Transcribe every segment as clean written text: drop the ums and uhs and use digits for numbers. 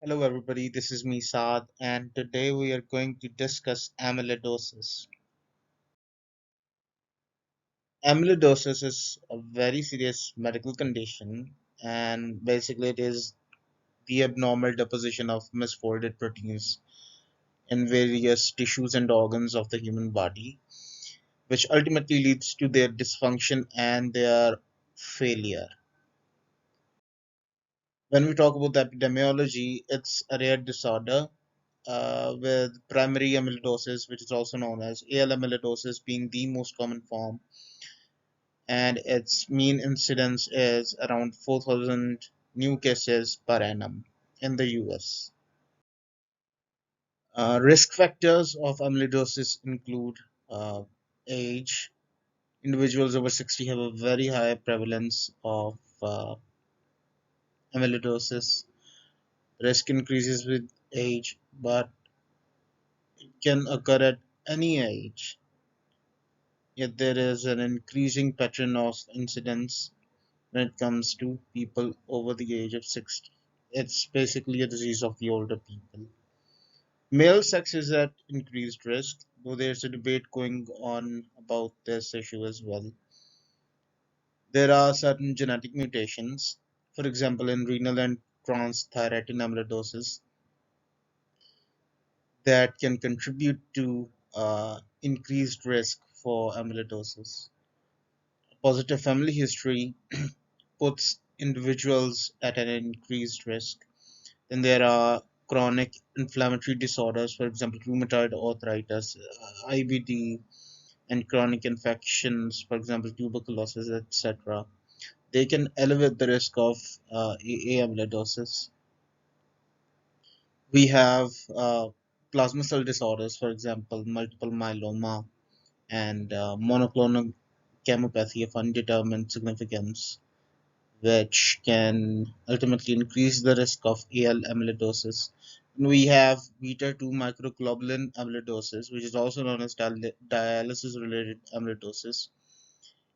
Hello everybody, this is me Saad and today we are going to discuss amyloidosis. Amyloidosis is a very serious medical condition and basically it is the abnormal deposition of misfolded proteins in various tissues and organs of the human body, which ultimately leads to their dysfunction and their failure. When we talk about the epidemiology, it's a rare disorder with primary amyloidosis, which is also known as AL amyloidosis, being the most common form, and its mean incidence is around 4,000 new cases per annum in the US. Risk factors of amyloidosis include uh, age. Individuals over 60 have a very high prevalence of amyloidosis. Risk increases with age, but it can occur at any age. Yet there is an increasing pattern of incidence when it comes to people over the age of 60. It's basically a disease of the older people. Male sex is at increased risk, though there's a debate going on about this issue as well. There are certain genetic mutations, for example, in renal and transthyretin amyloidosis, that can contribute to increased risk for amyloidosis. Positive family history puts individuals at an increased risk. Then there are chronic inflammatory disorders, for example, rheumatoid arthritis, IBD, and chronic infections, for example, tuberculosis, etc. They can elevate the risk of amyloidosis. We have plasma cell disorders, for example, multiple myeloma and monoclonal gammopathy of undetermined significance, which can ultimately increase the risk of AL amyloidosis. We have beta 2 microglobulin amyloidosis, which is also known as dialysis related amyloidosis.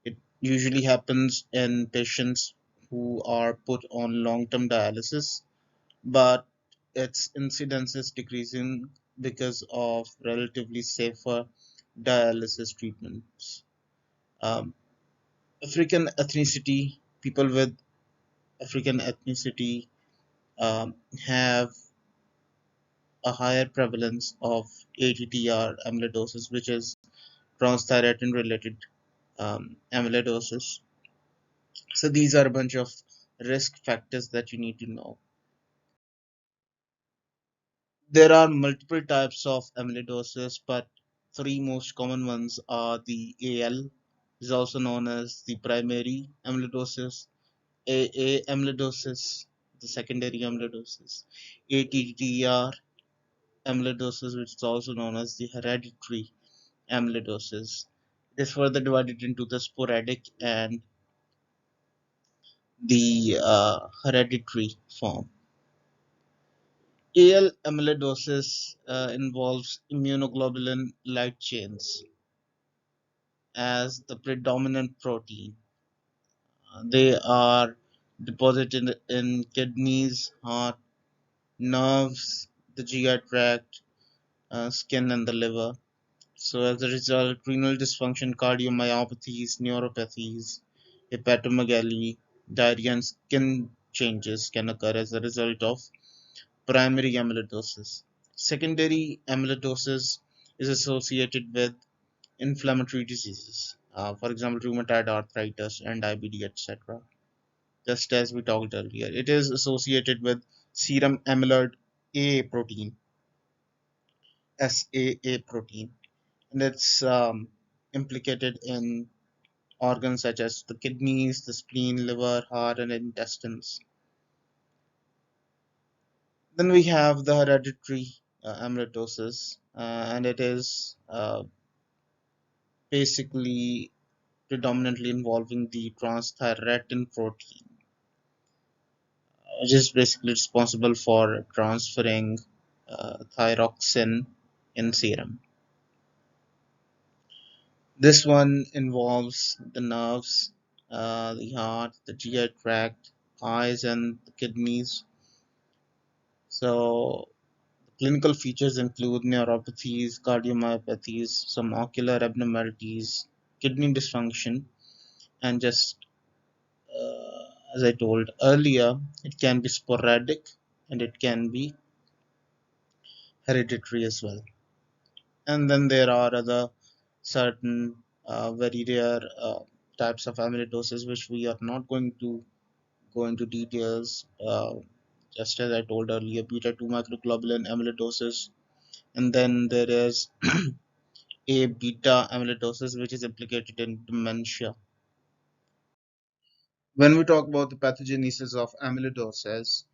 It usually happens in patients who are put on long term dialysis, but its incidence is decreasing because of relatively safer dialysis treatments. Um, African ethnicity, people with African ethnicity um, have a higher prevalence of ATTR amyloidosis, which is transthyretin related amyloidosis. So these are a bunch of risk factors that you need to know. There are multiple types of amyloidosis, but three most common ones are the AL, is also known as the primary amyloidosis, AA amyloidosis, the secondary amyloidosis, ATTR amyloidosis, which is also known as the hereditary amyloidosis. It is further divided into the sporadic and the hereditary form. AL amyloidosis involves immunoglobulin light chains as the predominant protein. They are deposited in kidneys, heart, nerves, the GI tract, skin, and the liver. So, as a result, renal dysfunction, cardiomyopathies, neuropathies, hepatomegaly, diarrhea, and skin changes can occur as a result of primary amyloidosis. Secondary amyloidosis is associated with inflammatory diseases, for example, rheumatoid arthritis and IBD, etc. Just as we talked earlier, it is associated with serum amyloid A protein, SAA protein, and it's implicated in organs such as the kidneys, the spleen, liver, heart, and intestines. Then we have the hereditary amyloidosis, and it is basically predominantly involving the transthyretin protein, which is basically responsible for transferring thyroxine in serum. This one involves the nerves, the heart, the GI tract, eyes, and the kidneys. So clinical features include neuropathies, cardiomyopathies, some ocular abnormalities, kidney dysfunction, and just as I told earlier, it can be sporadic and it can be hereditary as well. And then there are other certain very rare types of amyloidosis which we are not going to go into details. Just as I told earlier, beta 2 microglobulin amyloidosis, and then there is a beta amyloidosis which is implicated in dementia. When we talk about the pathogenesis of amyloidosis,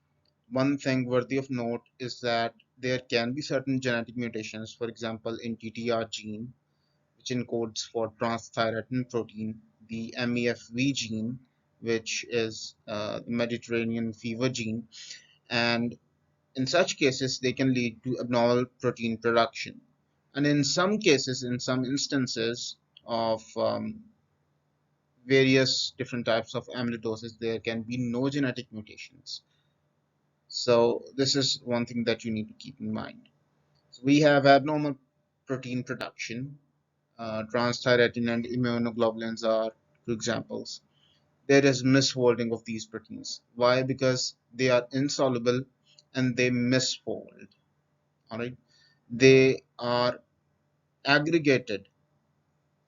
one thing worthy of note is that there can be certain genetic mutations, for example, in TTR gene, which encodes for transthyretin protein, the MEFV gene, which is the Mediterranean fever gene, and in such cases, they can lead to abnormal protein production. And in some cases, in some instances of various different types of amyloidosis, there can be no genetic mutations. So this is one thing that you need to keep in mind. So we have abnormal protein production. Transthyretin and immunoglobulins are two examples. There is misfolding of these proteins. Why? Because they are insoluble and they misfold. All right. They are aggregated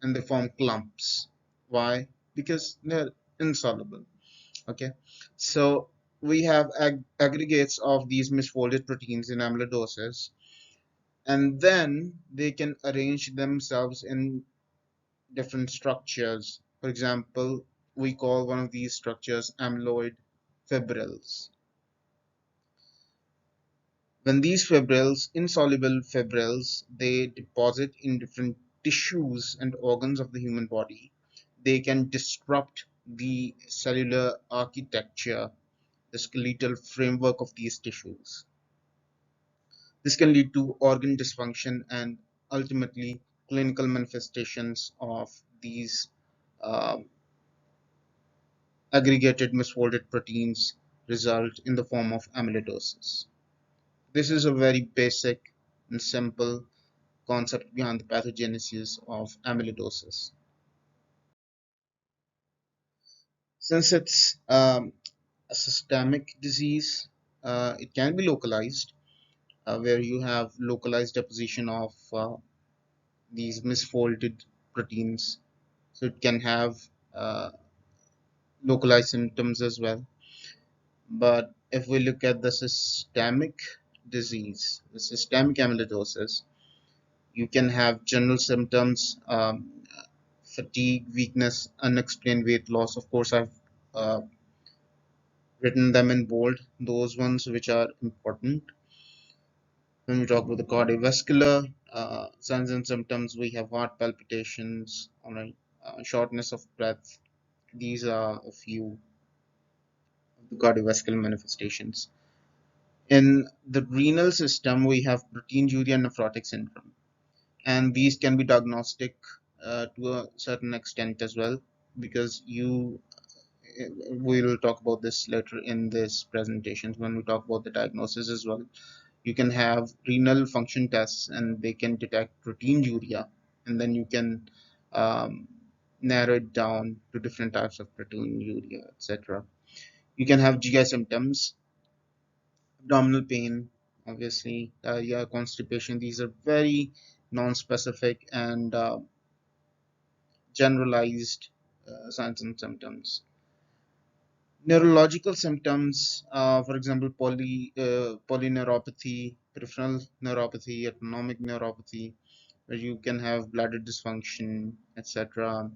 and they form clumps. Why? Because they're insoluble. Okay. So we have aggregates of these misfolded proteins in amyloidosis, and then they can arrange themselves in different structures. For example, we call one of these structures amyloid fibrils. When these fibrils, insoluble fibrils, they deposit in different tissues and organs of the human body, they can disrupt the cellular architecture, the skeletal framework of these tissues. This can lead to organ dysfunction and ultimately clinical manifestations of these uh, aggregated misfolded proteins result in the form of amyloidosis. This is a very basic and simple concept behind the pathogenesis of amyloidosis. Since it's a systemic disease, it can be localized, where you have localized deposition of these misfolded proteins. So it can have uh, localized symptoms as well. But if we look at the systemic disease, the systemic amyloidosis, you can have general symptoms, fatigue, weakness, unexplained weight loss. Of course, I've uh, written them in bold, those ones which are important. When we talk about the cardiovascular signs and symptoms, we have heart palpitations, all right, shortness of breath. These are a few of the cardiovascular manifestations. In the renal system, we have proteinuria and nephrotic syndrome, and these can be diagnostic to a certain extent as well, because you we'll talk about this later in this presentation when we talk about the diagnosis as well. You can have renal function tests and they can detect proteinuria, and then you can um, narrow it down to different types of proteinuria, etc. You can have GI symptoms, abdominal pain, obviously, yeah, constipation. These are very non-specific and generalized signs and symptoms. Neurological symptoms, for example, polyneuropathy, peripheral neuropathy, autonomic neuropathy, where you can have bladder dysfunction, etc.,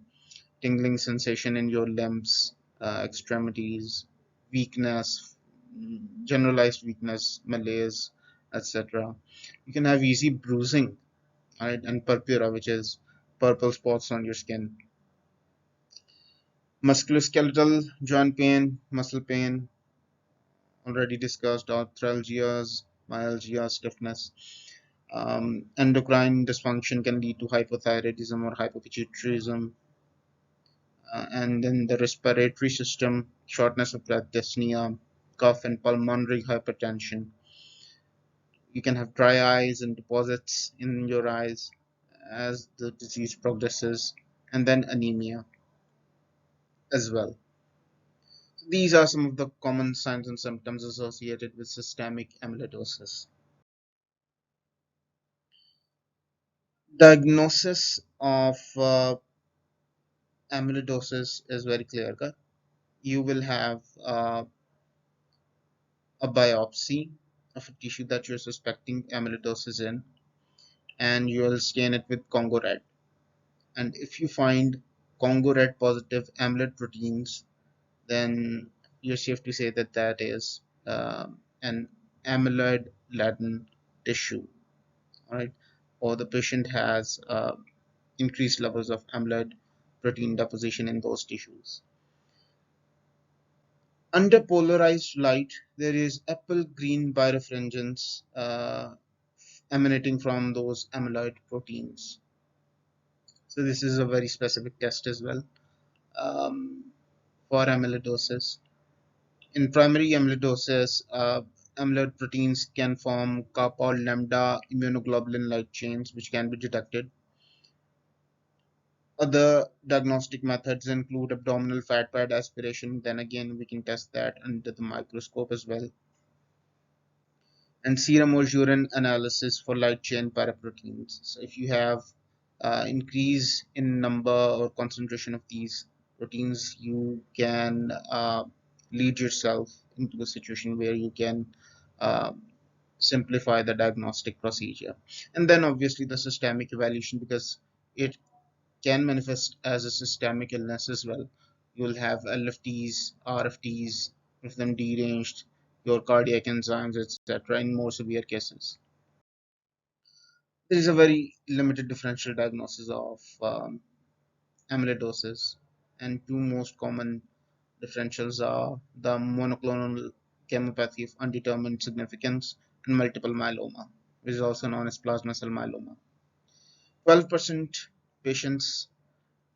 tingling sensation in your limbs, extremities, weakness, generalized weakness, malaise, etc. You can have easy bruising, right, and purpura, which is purple spots on your skin. Musculoskeletal joint pain, muscle pain, already discussed, arthralgias, myalgia, stiffness. Endocrine dysfunction can lead to hypothyroidism or hypopituitarism. And then the respiratory system, shortness of breath, dyspnea, cough, and pulmonary hypertension. You can have dry eyes and deposits in your eyes as the disease progresses, and then anemia as well. These are some of the common signs and symptoms associated with systemic amyloidosis. Diagnosis of amyloidosis is very clear cut. You will have a biopsy of a tissue that you're suspecting amyloidosis in, and you'll stain it with Congo red. And if you find Congo red positive amyloid proteins, then you're safe to say that that is an amyloid laden tissue, all right? Or the patient has increased levels of amyloid protein deposition in those tissues. Under polarized light, there is apple green birefringence emanating from those amyloid proteins. So this is a very specific test as well um, for amyloidosis. In primary amyloidosis, amyloid proteins can form kappa or lambda immunoglobulin light chains, which can be detected. Other diagnostic methods include abdominal fat pad aspiration. Then again, we can test that under the microscope as well. And serum or urine analysis for light chain paraproteins. So if you have increase in number or concentration of these proteins, you can lead yourself into a situation where you can uh, simplify the diagnostic procedure. And then obviously the systemic evaluation, because it can manifest as a systemic illness as well. You'll have LFTs, RFTs, if them deranged, your cardiac enzymes, etc., in more severe cases. There is a very limited differential diagnosis of amyloidosis, and two most common differentials are the monoclonal gammopathy of undetermined significance and multiple myeloma, which is also known as plasma cell myeloma. 12% patients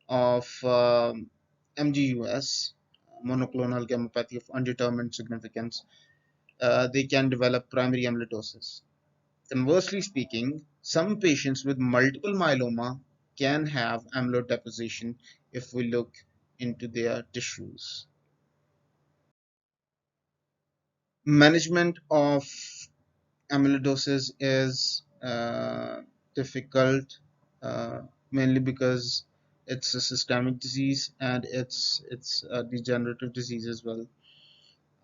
of MGUS, monoclonal gammopathy of undetermined significance, they can develop primary amyloidosis. Conversely speaking, some patients with multiple myeloma can have amyloid deposition if we look into their tissues. Management of amyloidosis is difficult, uh, mainly because it's a systemic disease and it's a degenerative disease as well.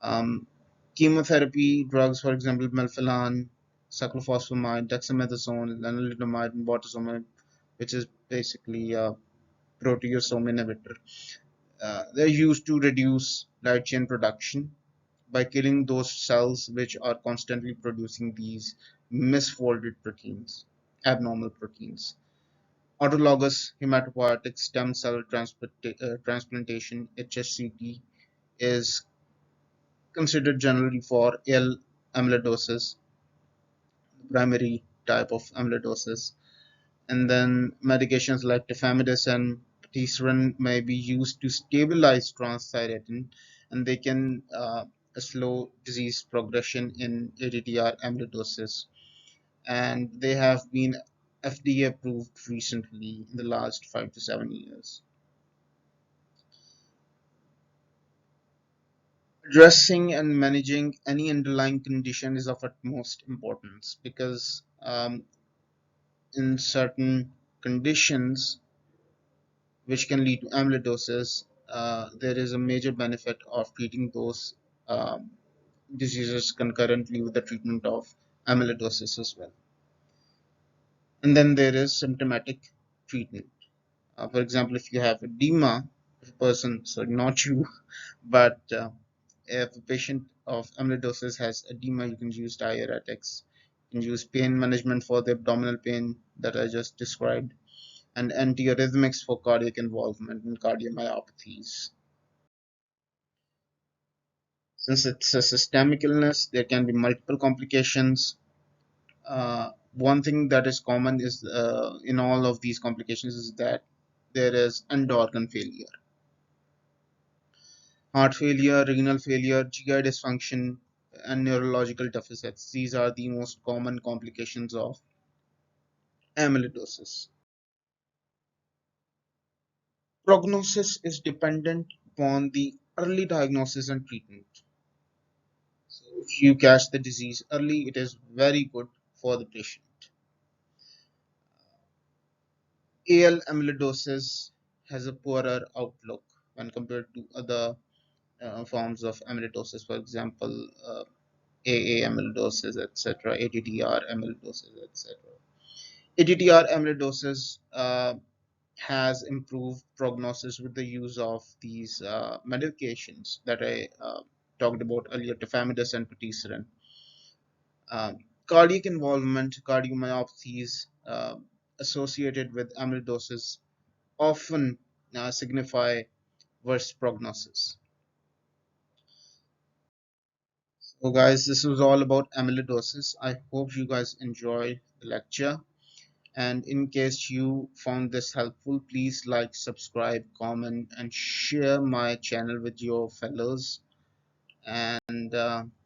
Um, Chemotherapy drugs, for example, melphalan, cyclophosphamide, dexamethasone, lenalidomide, and bortezomib, which is basically a proteasome inhibitor. They're used to reduce light chain production by killing those cells which are constantly producing these misfolded proteins, abnormal proteins. Autologous hematopoietic stem cell transplantation, HSCT, is considered generally for L amyloidosis, the primary type of amyloidosis. And then medications like tafamidis and patisiran may be used to stabilize transthyretin, and they can slow disease progression in ATTR amyloidosis. And they have been FDA approved recently in the last 5 to 7 years. Addressing and managing any underlying condition is of utmost importance because in certain conditions which can lead to amyloidosis, there is a major benefit of treating those um, diseases concurrently with the treatment of amyloidosis as well. And then there is symptomatic treatment. For example, if you have edema, if a person, so not you, but if a patient of amyloidosis has edema, you can use diuretics. You can use pain management for the abdominal pain that I just described, and antiarrhythmics for cardiac involvement and cardiomyopathies. Since it's a systemic illness, there can be multiple complications. One thing that is common is in all of these complications is that there is end organ failure, heart failure, renal failure, GI dysfunction, and neurological deficits. These are the most common complications of amyloidosis. Prognosis is dependent upon the early diagnosis and treatment. So if you catch the disease early, it is very good for the patient. AL amyloidosis has a poorer outlook when compared to other forms of amyloidosis, for example, AA amyloidosis, etc., ATTR amyloidosis, etc. ATTR amyloidosis has improved prognosis with the use of these medications that I talked about earlier, tafamidis and patisiran. Cardiac involvement, cardiomyopathies associated with amyloidosis often signify worse prognosis. So, guys, this was all about amyloidosis. I hope you guys enjoyed the lecture. And in case you found this helpful, please like, subscribe, comment, and share my channel with your fellows. And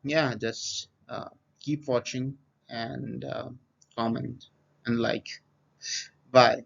yeah, just keep watching and comment and like. Bye.